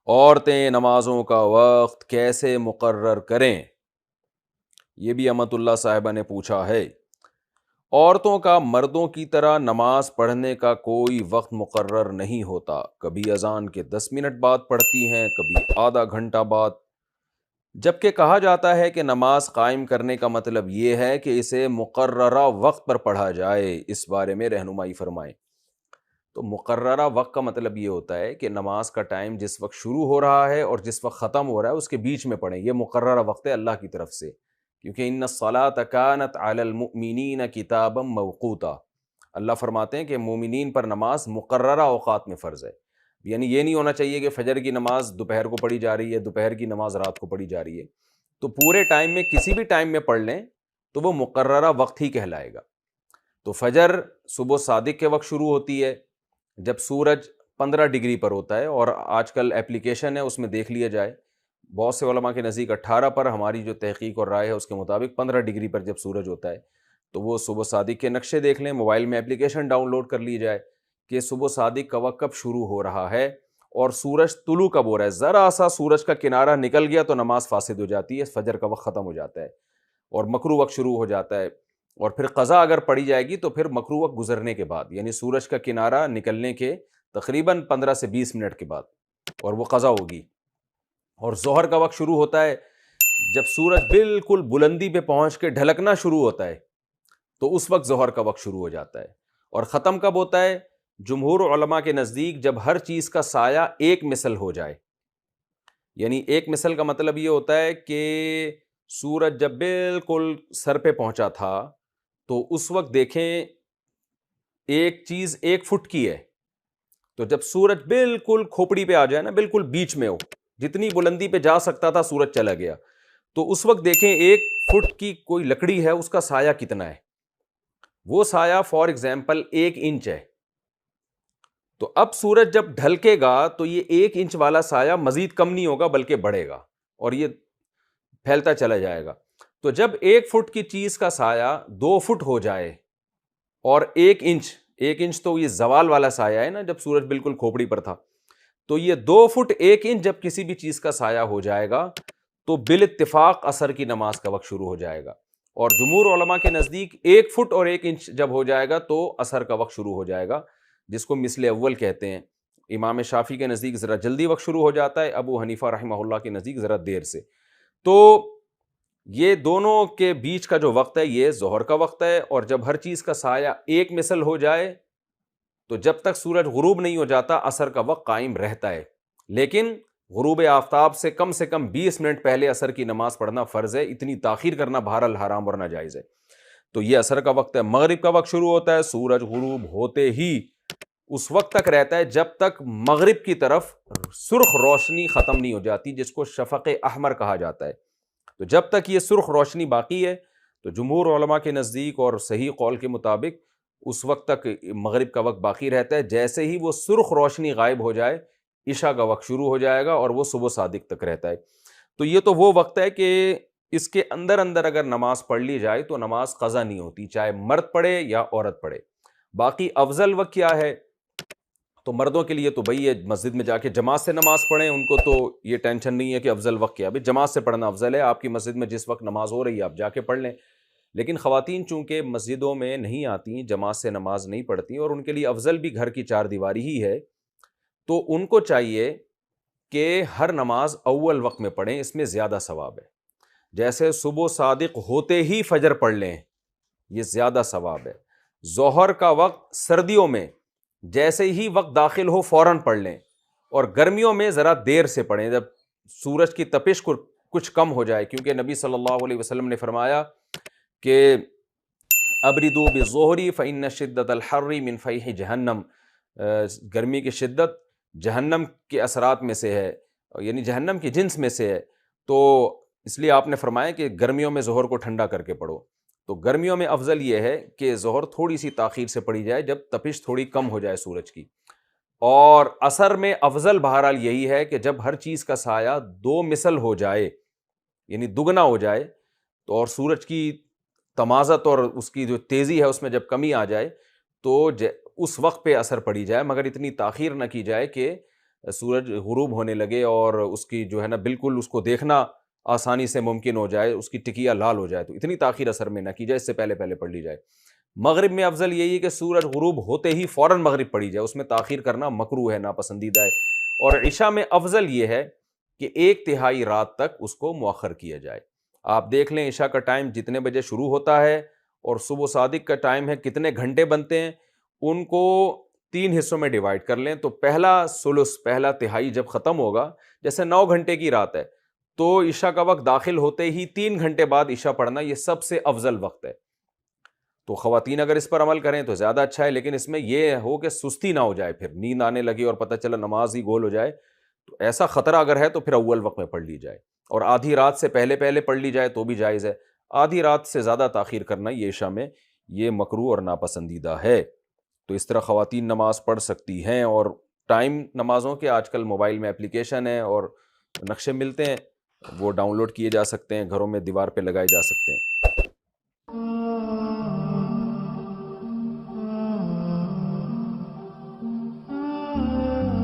عورتیں نمازوں کا وقت کیسے مقرر کریں؟ یہ بھی امت اللہ صاحبہ نے پوچھا ہے۔ عورتوں کا مردوں کی طرح نماز پڑھنے کا کوئی وقت مقرر نہیں ہوتا، کبھی اذان کے 10 منٹ بعد پڑھتی ہیں، کبھی آدھا گھنٹہ بعد، جبکہ کہا جاتا ہے کہ نماز قائم کرنے کا مطلب یہ ہے کہ اسے مقررہ وقت پر پڑھا جائے۔ اس بارے میں رہنمائی فرمائیں۔ تو مقررہ وقت کا مطلب یہ ہوتا ہے کہ نماز کا ٹائم جس وقت شروع ہو رہا ہے اور جس وقت ختم ہو رہا ہے اس کے بیچ میں پڑھیں، یہ مقررہ وقت ہے اللہ کی طرف سے، کیونکہ ان الصلاۃ کانت علی المؤمنین کتابا موقوتا، اللہ فرماتے ہیں کہ مومنین پر نماز مقررہ اوقات میں فرض ہے۔ یعنی یہ نہیں ہونا چاہیے کہ فجر کی نماز دوپہر کو پڑھی جا رہی ہے، دوپہر کی نماز رات کو پڑھی جا رہی ہے، تو پورے ٹائم میں کسی بھی ٹائم میں پڑھ لیں تو وہ مقررہ وقت ہی کہلائے گا۔ تو فجر صبح صادق کے وقت شروع ہوتی ہے جب سورج 15 ڈگری پر ہوتا ہے، اور آج کل اپلیکیشن ہے اس میں دیکھ لیا جائے، بہت سے علماء کے نزدیک 18 پر، ہماری جو تحقیق اور رائے ہے اس کے مطابق 15 ڈگری پر جب سورج ہوتا ہے تو وہ صبح صادق کے نقشے دیکھ لیں، موبائل میں اپلیکیشن ڈاؤن لوڈ کر لی جائے کہ صبح صادق کا وقت کب شروع ہو رہا ہے اور سورج طلوع کب ہو رہا ہے۔ ذرا سا سورج کا کنارہ نکل گیا تو نماز فاسد ہو جاتی ہے، فجر کا وقت ختم ہو جاتا ہے اور مکروہ وقت شروع ہو جاتا ہے، اور پھر قضا اگر پڑھی جائے گی تو پھر مکروہ وقت گزرنے کے بعد، یعنی سورج کا کنارہ نکلنے کے تقریباً 15 سے 20 منٹ کے بعد، اور وہ قضا ہوگی۔ اور ظہر کا وقت شروع ہوتا ہے جب سورج بالکل بلندی پہ پہنچ کے ڈھلکنا شروع ہوتا ہے تو اس وقت ظہر کا وقت شروع ہو جاتا ہے۔ اور ختم کب ہوتا ہے؟ جمہور علماء کے نزدیک جب ہر چیز کا سایہ ایک مثل ہو جائے، یعنی ایک مثل کا مطلب یہ ہوتا ہے کہ سورج جب بالکل سر پہ پہنچا تھا تو اس وقت دیکھیں ایک چیز 1 فٹ کی ہے، تو جب سورج بالکل کھوپڑی پہ آ جائے نا، بالکل بیچ میں ہو، جتنی بلندی پہ جا سکتا تھا سورج چلا گیا، تو اس وقت دیکھیں 1 فٹ کی کوئی لکڑی ہے، اس کا سایہ کتنا ہے؟ وہ سایہ فار ایگزامپل 1 انچ ہے۔ تو اب سورج جب ڈھلکے گا تو یہ 1 انچ والا سایہ مزید کم نہیں ہوگا بلکہ بڑھے گا اور یہ پھیلتا چلا جائے گا۔ تو جب 1 فٹ کی چیز کا سایہ 2 فٹ ہو جائے اور 1 انچ تو یہ زوال والا سایہ ہے نا، جب سورج بالکل کھوپڑی پر تھا، تو یہ 2 فٹ 1 انچ جب کسی بھی چیز کا سایہ ہو جائے گا تو بالاتفاق عصر کی نماز کا وقت شروع ہو جائے گا۔ اور جمہور علماء کے نزدیک 1 فٹ اور 1 انچ جب ہو جائے گا تو عصر کا وقت شروع ہو جائے گا، جس کو مثل اول کہتے ہیں۔ امام شافعی کے نزدیک ذرا جلدی وقت شروع ہو جاتا ہے، ابو حنیفہ رحمہ اللہ کے نزدیک ذرا دیر سے۔ تو یہ دونوں کے بیچ کا جو وقت ہے یہ ظہر کا وقت ہے، اور جب ہر چیز کا سایہ ایک مثل ہو جائے تو جب تک سورج غروب نہیں ہو جاتا عصر کا وقت قائم رہتا ہے، لیکن غروب آفتاب سے کم 20 منٹ پہلے عصر کی نماز پڑھنا فرض ہے، اتنی تاخیر کرنا بہرحال حرام اور ناجائز ہے۔ تو یہ عصر کا وقت ہے۔ مغرب کا وقت شروع ہوتا ہے سورج غروب ہوتے ہی، اس وقت تک رہتا ہے جب تک مغرب کی طرف سرخ روشنی ختم نہیں ہو جاتی، جس کو شفق احمر کہا جاتا ہے۔ تو جب تک یہ سرخ روشنی باقی ہے تو جمہور علماء کے نزدیک اور صحیح قول کے مطابق اس وقت تک مغرب کا وقت باقی رہتا ہے۔ جیسے ہی وہ سرخ روشنی غائب ہو جائے عشاء کا وقت شروع ہو جائے گا اور وہ صبح صادق تک رہتا ہے۔ تو یہ تو وہ وقت ہے کہ اس کے اندر اگر نماز پڑھ لی جائے تو نماز قضا نہیں ہوتی، چاہے مرد پڑھے یا عورت پڑھے۔ باقی افضل وقت کیا ہے؟ تو مردوں کے لیے تو بھئی یہ مسجد میں جا کے جماعت سے نماز پڑھیں، ان کو تو یہ ٹینشن نہیں ہے کہ افضل وقت کیا ہے، بھئی جماعت سے پڑھنا افضل ہے، آپ کی مسجد میں جس وقت نماز ہو رہی ہے آپ جا کے پڑھ لیں۔ لیکن خواتین چونکہ مسجدوں میں نہیں آتی، جماعت سے نماز نہیں پڑھتی، اور ان کے لیے افضل بھی گھر کی 4 دیواری ہی ہے، تو ان کو چاہیے کہ ہر نماز اول وقت میں پڑھیں، اس میں زیادہ ثواب ہے۔ جیسے صبح صادق ہوتے ہی فجر پڑھ لیں، یہ زیادہ ثواب ہے۔ ظہر کا وقت سردیوں میں جیسے ہی وقت داخل ہو فوراً پڑھ لیں، اور گرمیوں میں ذرا دیر سے پڑھیں، جب سورج کی تپش کچھ کم ہو جائے، کیونکہ نبی صلی اللہ علیہ وسلم نے فرمایا کہ ابردوا بالظہر فإن شدۃ الحر من فیح جہنم، گرمی کی شدت جہنم کے اثرات میں سے ہے، یعنی جہنم کی جنس میں سے ہے، تو اس لیے آپ نے فرمایا کہ گرمیوں میں ظہر کو ٹھنڈا کر کے پڑھو۔ تو گرمیوں میں افضل یہ ہے کہ ظہر تھوڑی سی تاخیر سے پڑھی جائے، جب تپش تھوڑی کم ہو جائے سورج کی۔ اور عصر میں افضل بہرحال یہی ہے کہ جب ہر چیز کا سایہ 2 مثل ہو جائے، یعنی دگنا ہو جائے، تو اور سورج کی تمازت اور اس کی جو تیزی ہے اس میں جب کمی آ جائے تو اس وقت پہ عصر پڑھی جائے، مگر اتنی تاخیر نہ کی جائے کہ سورج غروب ہونے لگے اور اس کی جو ہے نا بالکل اس کو دیکھنا آسانی سے ممکن ہو جائے، اس کی ٹکیا لال ہو جائے، تو اتنی تاخیر اثر میں نہ کی جائے، اس سے پہلے پہلے پڑھ لی جائے۔ مغرب میں افضل یہی ہے کہ سورج غروب ہوتے ہی فوراً مغرب پڑھی جائے، اس میں تاخیر کرنا مکروہ ہے، ناپسندیدہ ہے۔ اور عشاء میں افضل یہ ہے کہ 1/3 رات تک اس کو مؤخر کیا جائے۔ آپ دیکھ لیں عشاء کا ٹائم جتنے بجے شروع ہوتا ہے اور صبح صادق کا ٹائم ہے، کتنے گھنٹے بنتے ہیں، ان کو 3 حصوں میں ڈیوائڈ کر لیں، تو پہلا ثلث، پہلا تہائی جب ختم ہوگا، جیسے 9 گھنٹے کی رات ہے تو عشاء کا وقت داخل ہوتے ہی 3 گھنٹے بعد عشاء پڑھنا یہ سب سے افضل وقت ہے۔ تو خواتین اگر اس پر عمل کریں تو زیادہ اچھا ہے، لیکن اس میں یہ ہو کہ سستی نہ ہو جائے، پھر نیند آنے لگی اور پتہ چلا نماز ہی گول ہو جائے، تو ایسا خطرہ اگر ہے تو پھر اول وقت میں پڑھ لی جائے، اور آدھی رات سے پہلے پہلے پڑھ لی جائے تو بھی جائز ہے۔ آدھی رات سے زیادہ تاخیر کرنا یہ عشاء میں یہ مکروہ اور ناپسندیدہ ہے۔ تو اس طرح خواتین نماز پڑھ سکتی ہیں، اور ٹائم نمازوں کے آج کل موبائل میں اپلیکیشن ہے اور نقشے ملتے ہیں، وہ ڈاؤن لوڈ کیے جا سکتے ہیں، گھروں میں دیوار پہ لگائے جا سکتے ہیں۔